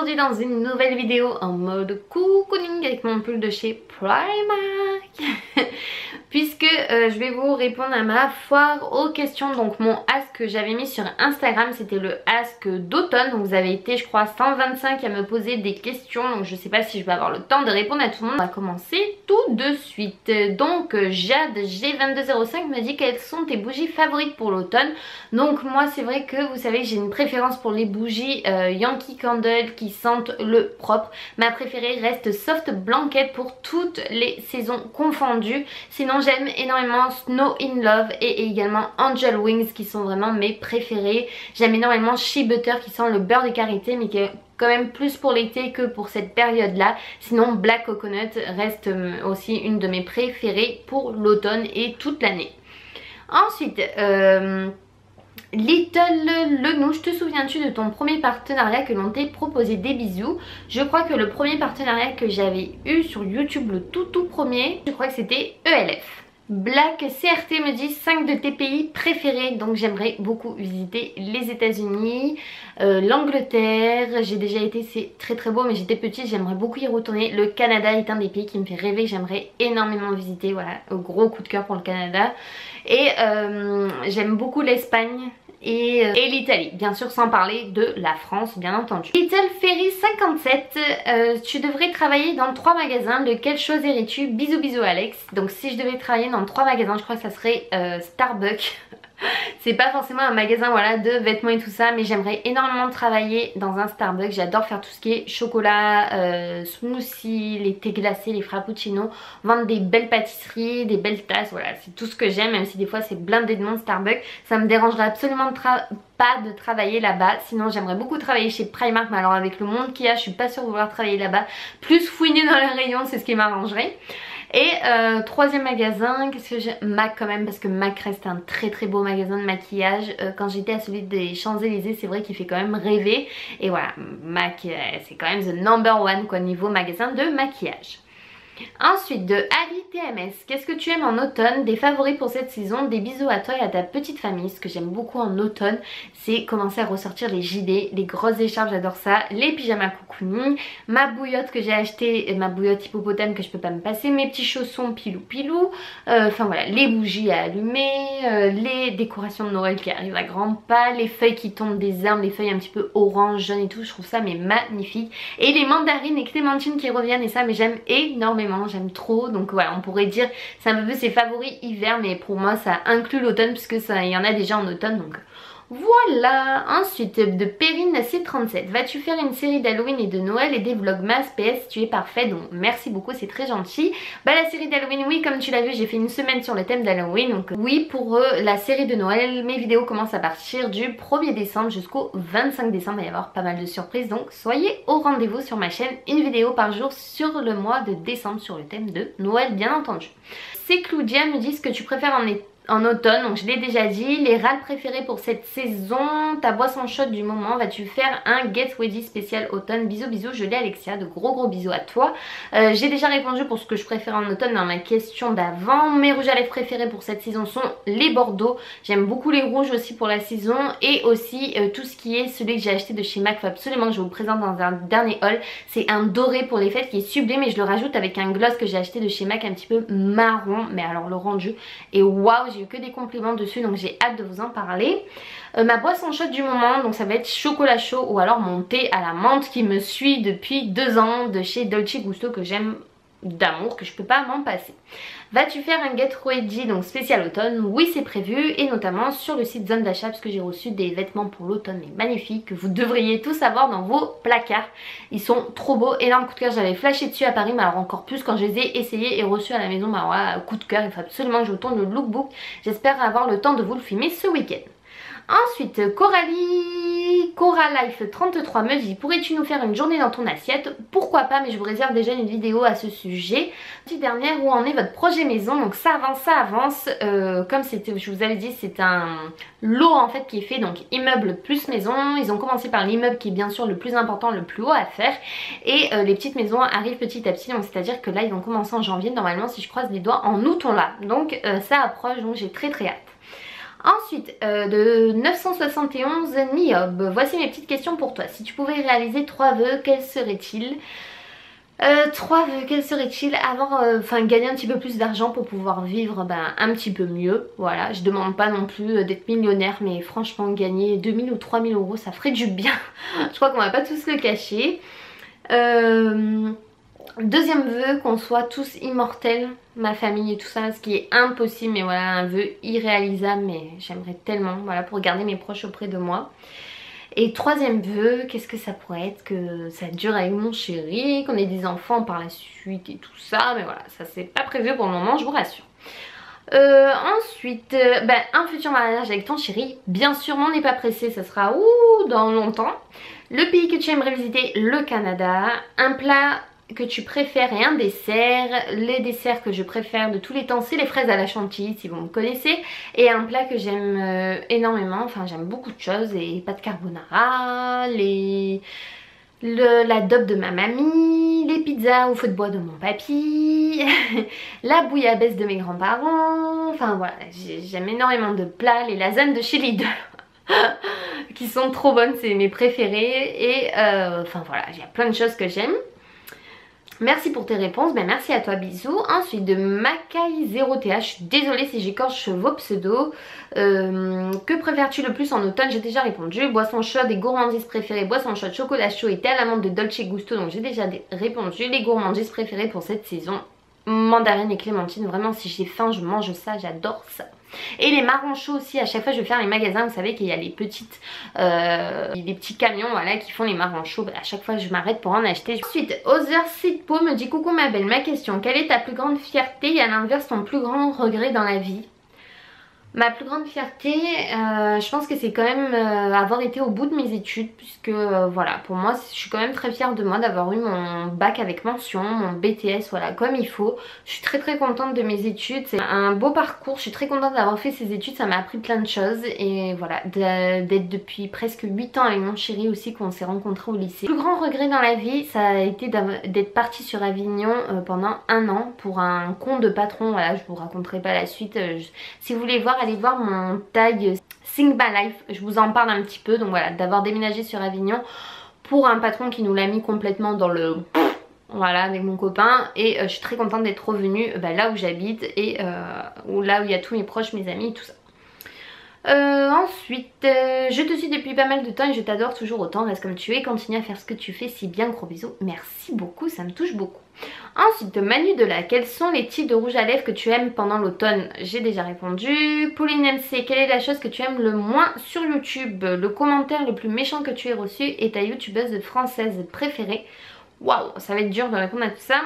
aujourd'hui dans une nouvelle vidéo en mode cocooning avec mon pull de chez Primark. Puisque je vais vous répondre à ma foire aux questions. Donc mon ask que j'avais mis sur Instagram, c'était le ask d'automne. Donc vous avez été je crois 125 à me poser des questions. Donc je sais pas si je vais avoir le temps de répondre à tout le monde. On va commencer tout de suite. Donc Jade G2205 me dit quelles sont tes bougies favorites pour l'automne. Donc moi c'est vrai que vous savez j'ai une préférence pour les bougies Yankee Candle qui sentent le propre. Ma préférée reste Soft Blanket pour toutes les saisons confondues. Sinon j'aime énormément Snow in Love et également Angel Wings qui sont vraiment mes préférés. J'aime énormément Shea Butter qui sent le beurre de karité mais qui est quand même plus pour l'été que pour cette période là. Sinon Black Coconut reste aussi une de mes préférées pour l'automne et toute l'année. Ensuite Little Lenouche, te souviens-tu de ton premier partenariat que l'on t'ait proposé? Des bisous. Je crois que le premier partenariat que j'avais eu sur YouTube, le tout premier, je crois que c'était ELF. Black CRT me dit 5 de tes pays préférés. Donc j'aimerais beaucoup visiter les États-Unis, l'Angleterre. J'ai déjà été, c'est très beau mais j'étais petite, j'aimerais beaucoup y retourner. Le Canada est un des pays qui me fait rêver, j'aimerais énormément visiter. Voilà, gros coup de cœur pour le Canada. Et j'aime beaucoup l'Espagne et l'Italie, bien sûr, sans parler de la France bien entendu. Little Ferry 57, tu devrais travailler dans 3 magasins, lequel choisirais-tu? Bisous bisous Alex. Donc si je devais travailler dans 3 magasins, je crois que ça serait Starbucks. C'est pas forcément un magasin voilà, de vêtements et tout ça, mais j'aimerais énormément travailler dans un Starbucks. J'adore faire tout ce qui est chocolat, smoothie, les thés glacés, les frappuccinos, vendre des belles pâtisseries, des belles tasses, voilà, c'est tout ce que j'aime, même si des fois c'est blindé de monde Starbucks. Ça me dérangerait absolument pas de travailler là-bas. Sinon j'aimerais beaucoup travailler chez Primark, mais alors avec le monde qu'il y a, je suis pas sûre de vouloir travailler là-bas. Plus fouiner dans les rayons, c'est ce qui m'arrangerait. Et troisième magasin, qu'est-ce que j'ai? MAC quand même, parce que MAC reste un très beau magasin de maquillage. Quand j'étais à celui des Champs-Élysées, c'est vrai qu'il fait quand même rêver. Et voilà, MAC c'est quand même the number one quoi, niveau magasin de maquillage. Ensuite de Ali TMS, qu'est-ce que tu aimes en automne? Des favoris pour cette saison? Des bisous à toi et à ta petite famille. Ce que j'aime beaucoup en automne, c'est commencer à ressortir les gilets, les grosses écharpes, j'adore ça, les pyjamas cocooning, ma bouillotte que j'ai achetée, ma bouillotte hippopotame que je peux pas me passer, mes petits chaussons pilou, enfin voilà, les bougies à allumer, les décorations de Noël qui arrivent à grands pas, les feuilles qui tombent des arbres, les feuilles un petit peu orange, jaune et tout, je trouve ça mais magnifique, et les mandarines et clémentines qui reviennent, et ça mais j'aime énormément. J'aime trop, donc voilà, on pourrait dire c'est un peu ses favoris hiver, mais pour moi ça inclut l'automne puisque ça, il y en a déjà en automne, donc voilà. Ensuite de Perrine C37, vas-tu faire une série d'Halloween et de Noël et des vlogmas? PS, tu es parfait, donc merci beaucoup, c'est très gentil. Bah la série d'Halloween, oui, comme tu l'as vu, j'ai fait une semaine sur le thème d'Halloween, donc oui, pour la série de Noël, mes vidéos commencent à partir du 1er décembre jusqu'au 25 décembre, il va y avoir pas mal de surprises, donc soyez au rendez-vous sur ma chaîne, une vidéo par jour sur le mois de décembre sur le thème de Noël bien entendu. C'est Claudia me dit ce que tu préfères en automne, donc je l'ai déjà dit. Les râles préférés pour cette saison, ta boisson chaude du moment, vas-tu faire un Get Ready spécial automne? Bisous bisous, je l'ai Alexia, de gros bisous à toi. J'ai déjà répondu pour ce que je préfère en automne dans ma question d'avant. Mes rouges à lèvres préférés pour cette saison sont les bordeaux, j'aime beaucoup les rouges aussi pour la saison, et aussi tout ce qui est celui que j'ai acheté de chez MAC, faut absolument que je vous le présente dans un dernier haul. C'est un doré pour les fêtes qui est sublime, et je le rajoute avec un gloss que j'ai acheté de chez MAC un petit peu marron, mais alors le rendu est waouh, j'ai eu que des compliments dessus, donc j'ai hâte de vous en parler. Ma boisson chaude du moment, donc ça va être chocolat chaud ou alors mon thé à la menthe qui me suit depuis 2 ans de chez Dolce Gusto, que j'aime d'amour, que je peux pas m'en passer. Vas-tu faire un Get Ready donc spécial automne? Oui, c'est prévu, et notamment sur le site Zone d'achat, parce que j'ai reçu des vêtements pour l'automne mais magnifiques que vous devriez tous avoir dans vos placards. Ils sont trop beaux, énorme coup de cœur, j'avais flashé dessus à Paris, mais alors encore plus quand je les ai essayés et reçus à la maison. Bah voilà, coup de cœur, il faut absolument que je vous tourne le lookbook. J'espère avoir le temps de vous le filmer ce week-end. Ensuite, Coralife33 me dit, pourrais-tu nous faire une journée dans ton assiette? Pourquoi pas, mais je vous réserve déjà une vidéo à ce sujet. Petite dernière, où en est votre projet maison? Donc ça avance. Comme je vous avais dit, c'est un lot en fait qui est fait, donc immeuble plus maison. Ils ont commencé par l'immeuble qui est bien sûr le plus important, le plus haut à faire, et les petites maisons arrivent petit à petit, donc c'est à dire que là ils vont commencer en janvier, normalement si je croise les doigts en août on l'a, donc ça approche, donc j'ai très hâte. Ensuite, de 971 Niob, voici mes petites questions pour toi. Si tu pouvais réaliser 3 vœux, quels seraient-ils? 3 vœux, quels seraient-ils? Avoir, gagner un petit peu plus d'argent pour pouvoir vivre un petit peu mieux. Voilà, je demande pas non plus d'être millionnaire, mais franchement gagner 2000 ou 3000 euros, ça ferait du bien. Je crois qu'on va pas tous le cacher. Deuxième vœu, qu'on soit tous immortels, ma famille et tout ça, ce qui est impossible, mais voilà, un vœu irréalisable, mais j'aimerais tellement, voilà, pour garder mes proches auprès de moi. Et troisième vœu, qu'est-ce que ça pourrait être? Que ça dure avec mon chéri, qu'on ait des enfants par la suite et tout ça, mais voilà, ça c'est pas prévu pour le moment, je vous rassure. Ensuite, un futur mariage avec ton chéri, bien sûr, mais on n'est pas pressé, ça sera dans longtemps. Le pays que tu aimerais visiter, le Canada. Un plat que tu préfères et un dessert. Les desserts que je préfère de tous les temps, c'est les fraises à la chantilly, si vous me connaissez. Et un plat que j'aime énormément, enfin j'aime beaucoup de choses, et pâtes carbonara, l'adobe de ma mamie, les pizzas au feu de bois de mon papy, la bouillabaisse de mes grands-parents. Enfin voilà, j'aime énormément de plats, les lasagnes de chez Lidl qui sont trop bonnes, c'est mes préférées. Et enfin voilà, il y a plein de choses que j'aime. Merci pour tes réponses, merci à toi, bisous. Ensuite de Makai0th, je suis désolée si j'écorche vos pseudos. Que préfères-tu le plus en automne? J'ai déjà répondu. Boisson chaude et gourmandises préférées, boisson chaude, chocolat chaud et thé à l'amande de Dolce Gusto, donc j'ai déjà répondu. Les gourmandises préférées pour cette saison, mandarine et clémentine, vraiment si j'ai faim je mange ça, j'adore ça. Et les marrons chauds aussi, à chaque fois je vais faire les magasins, vous savez qu'il y a les petites les petits camions voilà qui font les marrons chauds, à chaque fois je m'arrête pour en acheter. Ensuite Other Sitpo me dit: coucou ma belle, ma question, quelle est ta plus grande fierté et à l'inverse ton plus grand regret dans la vie? Ma plus grande fierté, je pense que c'est quand même avoir été au bout de mes études, puisque voilà, pour moi je suis quand même très fière de moi d'avoir eu mon bac avec mention, mon BTS, voilà, comme il faut. Je suis très contente de mes études, c'est un beau parcours, je suis très contente d'avoir fait ces études, ça m'a appris plein de choses. Et voilà, d'être depuis presque 8 ans avec mon chéri aussi, qu'on s'est rencontrés au lycée. Le plus grand regret dans la vie, ça a été d'être partie sur Avignon pendant 1 an pour un con de patron, voilà, je vous raconterai pas la suite. Si vous voulez voir, allez voir mon tag Sing My Life, je vous en parle un petit peu. Donc voilà, d'avoir déménagé sur Avignon pour un patron qui nous l'a mis complètement dans le... Voilà, avec mon copain. Et je suis très contente d'être revenue là où j'habite et là où il y a tous mes proches, mes amis, tout ça. Ensuite, je te suis depuis pas mal de temps et je t'adore toujours autant, reste comme tu es, continue à faire ce que tu fais si bien, gros bisous, merci beaucoup, ça me touche beaucoup. Ensuite, Manu Dela, quels sont les types de rouge à lèvres que tu aimes pendant l'automne? J'ai déjà répondu. Pauline MC, quelle est la chose que tu aimes le moins sur YouTube? Le commentaire le plus méchant que tu aies reçu est ta youtubeuse française préférée? Waouh, ça va être dur de répondre à tout ça.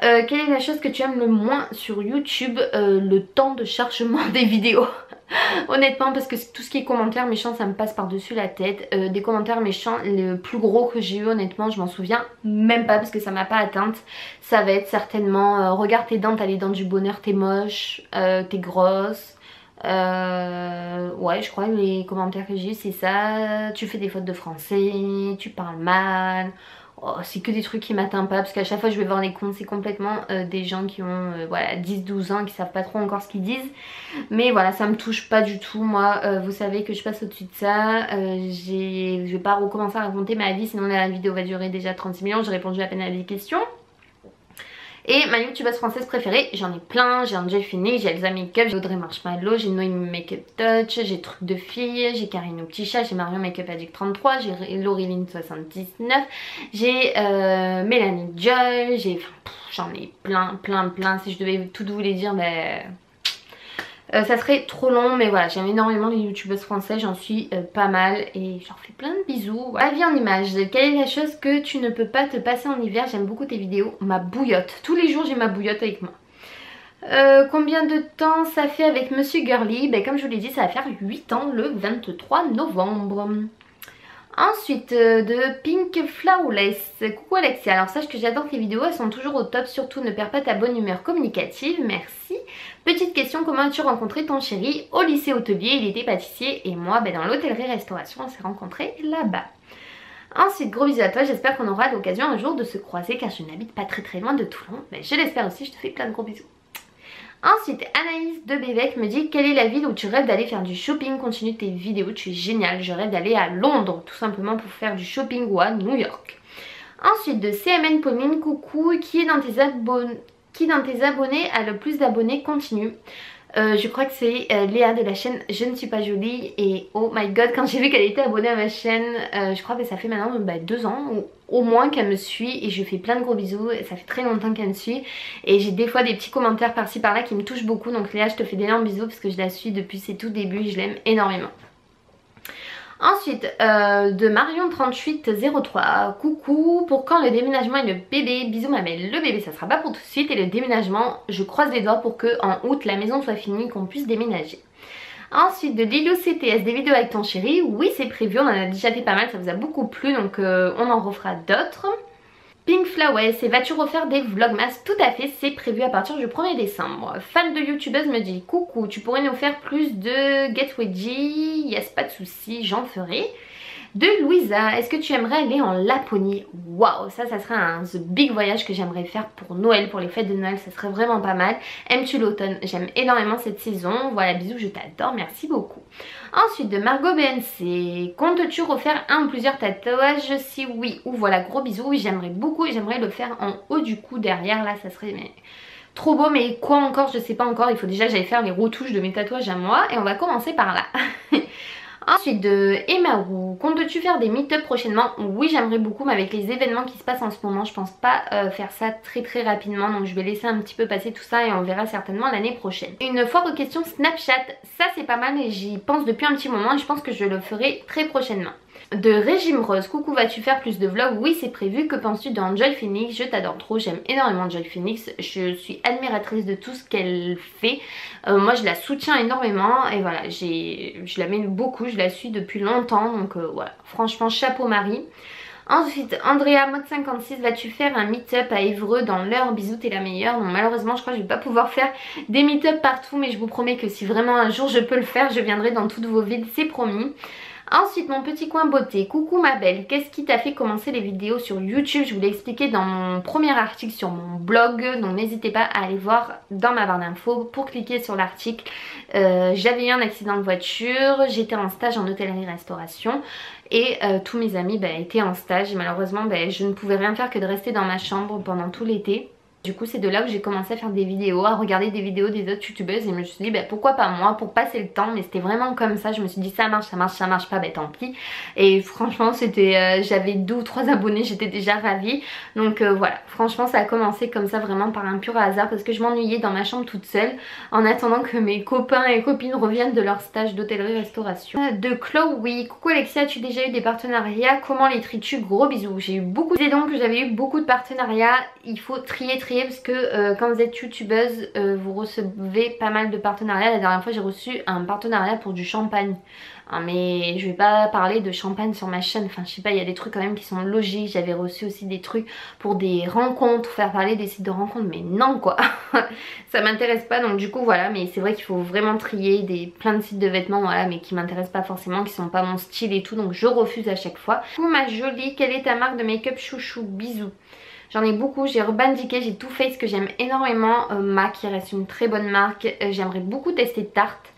Quelle est la chose que tu aimes le moins sur YouTube? Le temps de chargement des vidéos. Honnêtement, parce que tout ce qui est commentaires méchants, ça me passe par-dessus la tête. Des commentaires méchants, le plus gros que j'ai eu, honnêtement, je m'en souviens même pas parce que ça m'a pas atteinte. Ça va être certainement regarde tes dents, t'as les dents du bonheur, t'es moche, t'es grosse. Ouais, je crois que les commentaires que j'ai eu, c'est ça. Tu fais des fautes de français, tu parles mal. Oh, c'est que des trucs qui m'atteignent pas, parce qu'à chaque fois je vais voir les comptes, c'est complètement des gens qui ont voilà, 10-12 ans, qui savent pas trop encore ce qu'ils disent. Mais voilà, ça me touche pas du tout. Moi, vous savez que je passe au-dessus de ça. Je vais pas recommencer à raconter ma vie, sinon la vidéo va durer déjà 36 millions. J'ai répondu à peine à des questions. Et ma youtubeuse française préférée, j'en ai plein, j'ai Angel Phoenix, j'ai Elsa Makeup, j'ai Audrey Marshmallow, j'ai Noémie Makeup Touch, j'ai Truc de Fille, j'ai Karine au Petit Chat, j'ai Marion Makeup Addict 33, j'ai Laureline 79, j'ai Mélanie Joy, j'ai... J'en ai plein, si je devais toutes vous les dire, ça serait trop long, mais voilà, j'aime énormément les youtubeuses françaises, j'en suis pas mal et je leur fais plein de bisous. Voilà. Avis en image, quelle est la chose que tu ne peux pas te passer en hiver? J'aime beaucoup tes vidéos. Ma bouillotte, tous les jours j'ai ma bouillotte avec moi. Combien de temps ça fait avec Monsieur Girly? Comme je vous l'ai dit, ça va faire 8 ans le 23 novembre. Ensuite de Pink Flawless, coucou Alexia, alors sache que j'adore tes vidéos, elles sont toujours au top, surtout ne perds pas ta bonne humeur communicative, merci. Petite question, comment as-tu rencontré ton chéri? Au lycée hôtelier, il était pâtissier et moi dans l'hôtellerie-restauration, on s'est rencontrés là-bas. Ensuite, gros bisous à toi, j'espère qu'on aura l'occasion un jour de se croiser car je n'habite pas très loin de Toulon, mais je l'espère aussi, je te fais plein de gros bisous. Ensuite, Anaïs de Bévec me dit: quelle est la ville où tu rêves d'aller faire du shopping? Continue tes vidéos, tu es génial. Je rêve d'aller à Londres, tout simplement pour faire du shopping, ou à New York. Ensuite, de CMN Pauline, coucou, qui dans tes abonnés a le plus d'abonnés? Continue. Je crois que c'est Léa de la chaîne Je ne suis pas jolie, et oh my god, quand j'ai vu qu'elle était abonnée à ma chaîne, je crois que ça fait maintenant 2 ans ou au moins qu'elle me suit, et je fais plein de gros bisous. Ça fait très longtemps qu'elle me suit et j'ai des fois des petits commentaires par-ci par-là qui me touchent beaucoup, donc Léa, je te fais d'énormes bisous parce que je la suis depuis ses tout débuts, je l'aime énormément. Ensuite, de Marion3803, coucou, pour quand le déménagement et le bébé? Bisous ma belle. Le bébé ça sera pas pour tout de suite, et le déménagement, je croise les doigts pour que en août la maison soit finie, qu'on puisse déménager. Ensuite, de Lilo CTS, des vidéos avec ton chéri, oui c'est prévu, on en a déjà fait pas mal, ça vous a beaucoup plu, donc on en refera d'autres. Pink Flower, c'est vas-tu refaire des vlogmas? Tout à fait, c'est prévu à partir du 1er décembre. Fan de youtubeuse me dit: coucou, tu pourrais nous faire plus de Get Wedgie? Yes, pas de souci, j'en ferai. De Louisa, est-ce que tu aimerais aller en Laponie? Waouh, ça serait un the big voyage que j'aimerais faire pour Noël, pour les fêtes de Noël, ça serait vraiment pas mal. Aimes-tu l'automne? J'aime énormément cette saison. Voilà, bisous, je t'adore, merci beaucoup. Ensuite, de Margot BNC, comptes-tu refaire un ou plusieurs tatouages? Si oui, ou voilà, gros bisous. Oui, j'aimerais beaucoup, et j'aimerais le faire en haut du cou, derrière, là, ça serait trop beau, mais quoi encore, je sais pas encore. Il faut déjà que j'aille faire les retouches de mes tatouages à moi, et on va commencer par là. Ensuite, de Emmaou, comptes-tu faire des meet-up prochainement? Oui, j'aimerais beaucoup, mais avec les événements qui se passent en ce moment, je pense pas faire ça très rapidement, donc je vais laisser un petit peu passer tout ça et on verra certainement l'année prochaine. Une foire aux questions Snapchat, ça c'est pas mal et j'y pense depuis un petit moment, et je pense que je le ferai très prochainement. De Régime Rose, coucou, vas-tu faire plus de vlogs? Oui, c'est prévu. Que penses-tu d'Enjoy Phoenix? Je t'adore trop, j'aime énormément Enjoy Phoenix, je suis admiratrice de tout ce qu'elle fait. Moi je la soutiens énormément, et voilà, je la mets beaucoup, je la suis depuis longtemps, donc voilà, franchement chapeau Marie. Ensuite, Andrea mode 56, vas-tu faire un meet-up à Évreux dans l'heure? Bisous, t'es la meilleure. Donc malheureusement je crois que je vais pas pouvoir faire des meet-up partout, mais je vous promets que si vraiment un jour je peux le faire, je viendrai dans toutes vos villes, c'est promis. Ensuite, mon petit coin beauté, coucou ma belle, qu'est-ce qui t'a fait commencer les vidéos sur YouTube? Je vous l'ai expliqué dans mon premier article sur mon blog, donc n'hésitez pas à aller voir dans ma barre d'infos pour cliquer sur l'article. J'avais eu un accident de voiture, j'étais en stage en hôtellerie-restauration, et tous mes amis étaient en stage, et malheureusement je ne pouvais rien faire que de rester dans ma chambre pendant tout l'été. Du coup c'est de là où j'ai commencé à faire des vidéos, à regarder des vidéos des autres youtubeuses, et je me suis dit pourquoi pas moi, pour passer le temps. Mais c'était vraiment comme ça, je me suis dit ça marche pas, tant pis. Et franchement c'était, j'avais 2 ou 3 abonnés, j'étais déjà ravie. Donc voilà, franchement ça a commencé comme ça, vraiment par un pur hasard, parce que je m'ennuyais dans ma chambre toute seule en attendant que mes copains et copines reviennent de leur stage d'hôtellerie-restauration. De Chloé, coucou Alexia, as-tu déjà eu des partenariats? Comment les tries-tu? Gros bisous. J'ai eu beaucoup, c'est donc que j'avais eu beaucoup de partenariats. Il faut trier parce que quand vous êtes youtubeuse, vous recevez pas mal de partenariats. La dernière fois j'ai reçu un partenariat pour du champagne. Hein, mais je vais pas parler de champagne sur ma chaîne, enfin je sais pas, il y a des trucs quand même qui sont logiques. J'avais reçu aussi des trucs pour des rencontres, faire parler des sites de rencontres, mais non quoi. Ça m'intéresse pas, donc du coup voilà. Mais c'est vrai qu'il faut vraiment trier plein de sites de vêtements, voilà, mais qui m'intéressent pas forcément, qui sont pas mon style et tout, donc je refuse à chaque fois. Coucou ma jolie, quelle est ta marque de make-up chouchou? Bisous. J'en ai beaucoup, j'ai Urban Decay, j'ai Too Faced que j'aime énormément, MAC qui reste une très bonne marque. J'aimerais beaucoup tester Tarte,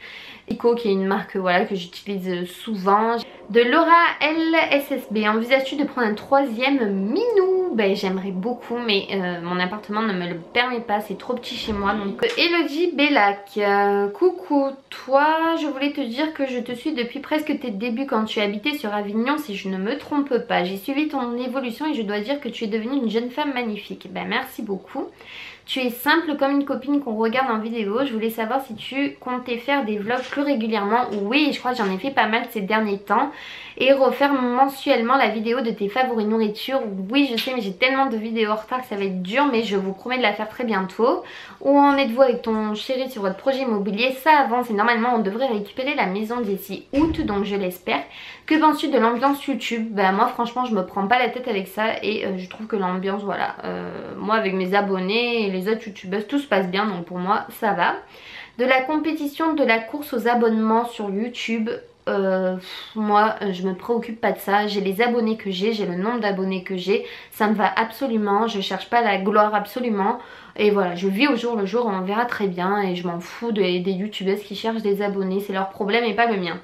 Ico qui est une marque voilà, que j'utilise souvent. De Laura LSSB, envisages-tu de prendre un 3e minou? J'aimerais beaucoup, mais mon appartement ne me le permet pas, c'est trop petit chez moi. Donc Elodie Bellac, coucou, toi je voulais te dire que je te suis depuis presque tes débuts quand tu habitais sur Avignon, si je ne me trompe pas. J'ai suivi ton évolution et je dois dire que tu es devenue une jeune femme magnifique. Merci beaucoup. Tu es simple comme une copine qu'on regarde en vidéo. Je voulais savoir si tu comptais faire des vlogs plus régulièrement. Oui, je crois que j'en ai fait pas mal ces derniers temps. Et refaire mensuellement la vidéo de tes favoris nourriture. Oui, je sais, mais j'ai tellement de vidéos en retard que ça va être dur, mais je vous promets de la faire très bientôt. Où en êtes-vous avec ton chéri sur votre projet immobilier? Ça avance et normalement on devrait récupérer la maison d'ici août, donc je l'espère. Que penses-tu de l'ambiance YouTube? Moi franchement je me prends pas la tête avec ça, et je trouve que l'ambiance, voilà, moi avec mes abonnés et les autres youtubeuses, tout se passe bien, donc pour moi ça va. De la compétition de la course aux abonnements sur YouTube, moi je me préoccupe pas de ça. J'ai les abonnés que j'ai le nombre d'abonnés que j'ai, ça me va absolument, je cherche pas la gloire absolument. Et voilà, je vis au jour le jour, on verra très bien et je m'en fous des youtubeuses qui cherchent des abonnés, c'est leur problème et pas le mien.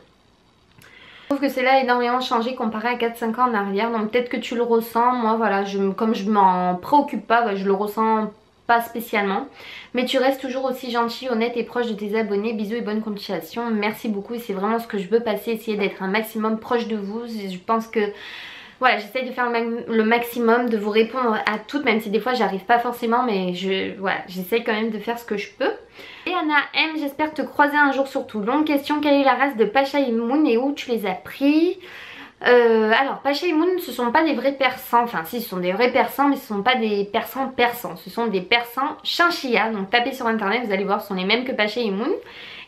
Je trouve que c'est là énormément changé comparé à 4-5 ans en arrière, donc peut-être que tu le ressens. Moi voilà, comme je m'en préoccupe pas, bah, je le ressens pas spécialement. Mais tu restes toujours aussi gentil, honnête et proche de tes abonnés. Bisous et bonne continuation. Merci beaucoup, c'est vraiment ce que je veux passer, essayer d'être un maximum proche de vous. Je pense que voilà, j'essaye de faire le maximum, de vous répondre à toutes, même si des fois j'arrive pas forcément, mais voilà, j'essaye quand même de faire ce que je peux. Et Anna M, j'espère te croiser un jour surtout. Longue question, quelle est la race de Pacha et Moon et où tu les as pris? Alors Pacha et Moon, ce sont pas des vrais persans, enfin si, ce sont des vrais persans, mais ce sont pas des persans, ce sont des persans chinchilla. Donc tapez sur internet, vous allez voir, ce sont les mêmes que Pacha et Moon.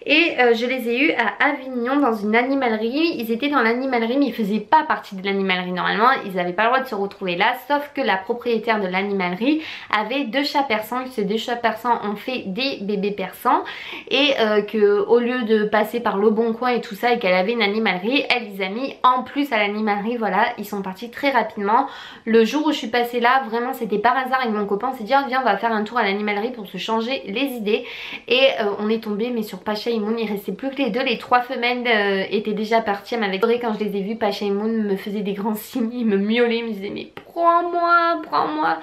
Et je les ai eus à Avignon dans une animalerie. Ils étaient dans l'animalerie mais ils faisaient pas partie de l'animalerie normalement. Ils n'avaient pas le droit de se retrouver là. Sauf que la propriétaire de l'animalerie avait 2 chats persans. Ces 2 chats persans ont fait des bébés persans. Et que au lieu de passer par le bon coin et tout ça et qu'elle avait une animalerie, elle les a mis en plus à l'animalerie. Voilà, ils sont partis très rapidement. Le jour où je suis passée là, vraiment c'était par hasard avec mon copain. On s'est dit oh, viens on va faire un tour à l'animalerie pour se changer les idées. Et on est tombé mais sur Pacha et Moon, il restait plus que les 2, les 3 femelles étaient déjà parties. Elle m'avait adoré quand je les ai vues. Pacha et Moon me faisait des grands signes, il me miaulait, il me disait mais prends-moi, prends-moi.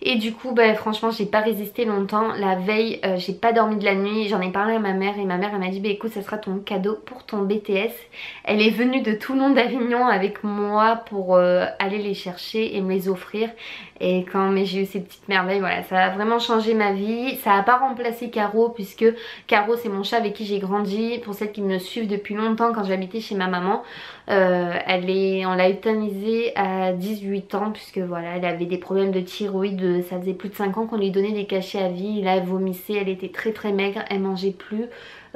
Et du coup bah franchement j'ai pas résisté longtemps. La veille j'ai pas dormi de la nuit, j'en ai parlé à ma mère et ma mère elle m'a dit bah écoute ça sera ton cadeau pour ton BTS. Elle est venue de tout le long d'Avignon avec moi pour aller les chercher et me les offrir. Et quand j'ai eu ces petites merveilles, voilà, ça a vraiment changé ma vie. Ça n'a pas remplacé Caro puisque Caro c'est mon chat avec qui j'ai grandi. Pour celles qui me suivent depuis longtemps, quand j'habitais chez ma maman, on l'a euthanisée à 18 ans puisque voilà, elle avait des problèmes de thyroïde. Ça faisait plus de 5 ans qu'on lui donnait des cachets à vie. Là elle vomissait, elle était très très maigre, elle mangeait plus.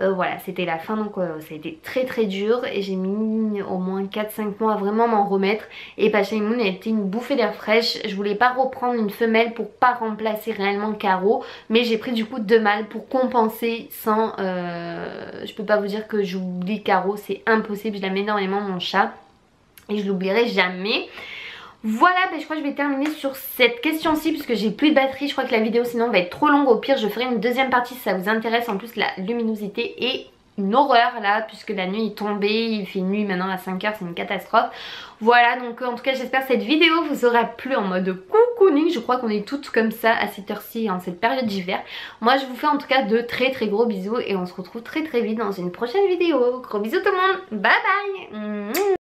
Voilà, c'était la fin, donc ça a été très très dur et j'ai mis au moins 4-5 mois à vraiment m'en remettre. Et Pacha et Moon a été une bouffée d'air fraîche. Je voulais pas reprendre une femelle pour pas remplacer réellement Caro, mais j'ai pris du coup 2 mâles pour compenser sans... je peux pas vous dire que j'oublie Caro, c'est impossible, je l'aime énormément mon chat et je l'oublierai jamais. Voilà, ben je crois que je vais terminer sur cette question-ci puisque j'ai plus de batterie. Je crois que la vidéo sinon va être trop longue. Au pire je ferai une deuxième partie si ça vous intéresse. En plus la luminosité est une horreur là puisque la nuit est tombée. Il fait nuit maintenant à 5 h, c'est une catastrophe. Voilà, donc en tout cas j'espère que cette vidéo vous aura plu en mode cocooning. Je crois qu'on est toutes comme ça à cette heure-ci en cette période d'hiver. Moi je vous fais en tout cas de très très gros bisous et on se retrouve très très vite dans une prochaine vidéo. Gros bisous tout le monde, bye bye.